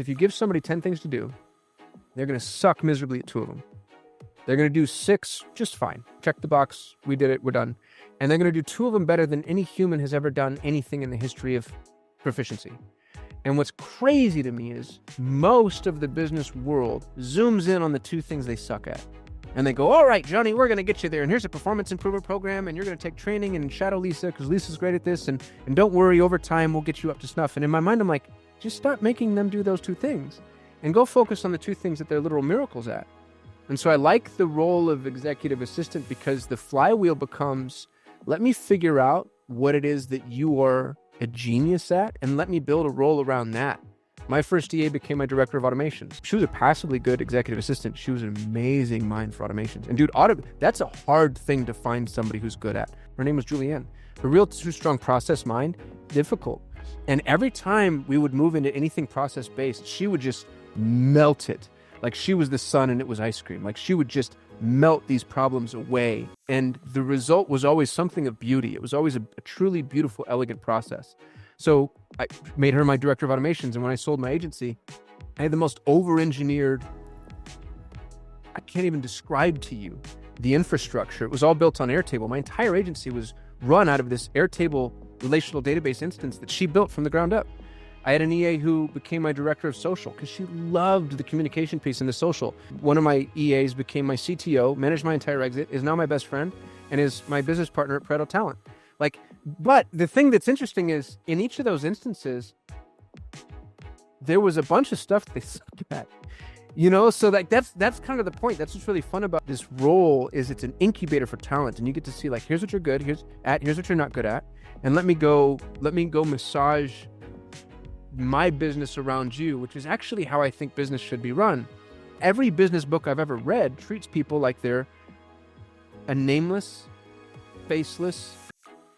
if you give somebody 10 things to do, they're going to suck miserably at 2 of them. They're going to do 6 just fine. Check the box. We did it. We're done. And they're going to do 2 of them better than any human has ever done anything in the history of proficiency. And what's crazy to me is most of the business world zooms in on the 2 things they suck at. And they go, all right, Johnny, we're going to get you there. And here's a performance improvement program. And you're going to take training and shadow Lisa because Lisa's great at this. And don't worry, over time, we'll get you up to snuff. And in my mind, I'm like, just stop making them do those 2 things and go focus on the 2 things that they're literal miracles at. And so I like the role of executive assistant because the flywheel becomes, let me figure out what it is that you are a genius at and let me build a role around that. My first EA became my director of automations. She was a passively good executive assistant. She was an amazing mind for automations. And dude, that's a hard thing to find somebody who's good at. Her name was Julianne. A real true strong process mind, difficult. And every time we would move into anything process-based, she would just melt it. Like she was the sun and it was ice cream. Like she would just melt these problems away. And the result was always something of beauty. It was always a truly beautiful, elegant process. So I made her my director of automations. And when I sold my agency, I had the most over-engineered, I can't even describe to you the infrastructure. It was all built on Airtable. My entire agency was run out of this Airtable relational database instance that she built from the ground up. I had an EA who became my director of social because she loved the communication piece and the social. One of my EAs became my CTO, managed my entire exit, is now my best friend, and is my business partner at Pareto Talent. But the thing that's interesting is in each of those instances, there was a bunch of stuff they sucked at. So that's kind of the point. That's what's really fun about this role is it's an incubator for talent, and you get to see here's what you're good, here's what you're not good at, and let me go massage my business around you, which is actually how I think business should be run. Every business book I've ever read treats people like they're a nameless, faceless,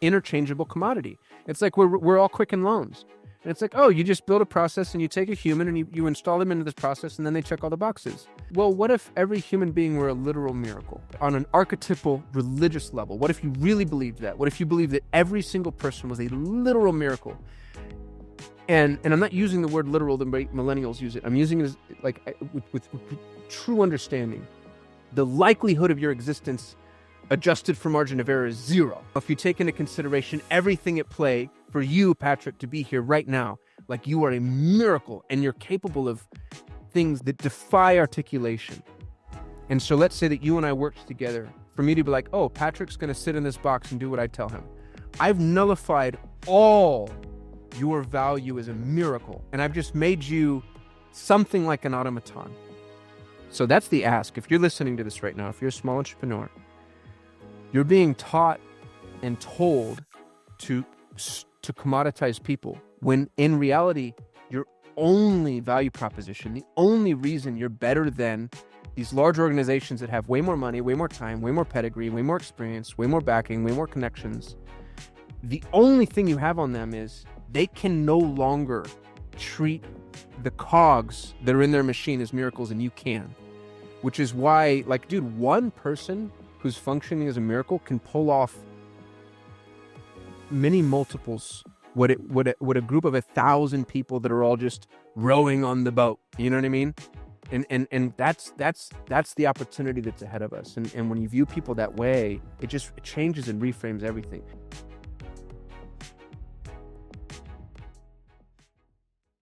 interchangeable commodity. It's like we're all Quicken Loans. And it's like, oh, you just build a process and you take a human and you install them into this process and then they check all the boxes. Well, what if every human being were a literal miracle on an archetypal religious level? What if you really believed that? What if you believed that every single person was a literal miracle? And I'm not using the word literal the way millennials use it. I'm using it as with true understanding. The likelihood of your existence adjusted for margin of error is 0. If you take into consideration everything at play for you, Patrick, to be here right now, you are a miracle and you're capable of things that defy articulation. And so let's say that you and I worked together for me to be like, oh, Patrick's going to sit in this box and do what I tell him. I've nullified all your value as a miracle, and I've just made you something like an automaton. So that's the ask. If you're listening to this right now, if you're a small entrepreneur, you're being taught and told to commoditize people, when in reality, your only value proposition, the only reason you're better than these large organizations that have way more money, way more time, way more pedigree, way more experience, way more backing, way more connections, the only thing you have on them is they can no longer treat the cogs that are in their machine as miracles, and you can. Which is why, dude, one person who's functioning as a miracle can pull off many multiples what a group of 1,000 people that are all just rowing on the boat. You know what I mean? And that's the opportunity that's ahead of us. And when you view people that way, it changes and reframes everything.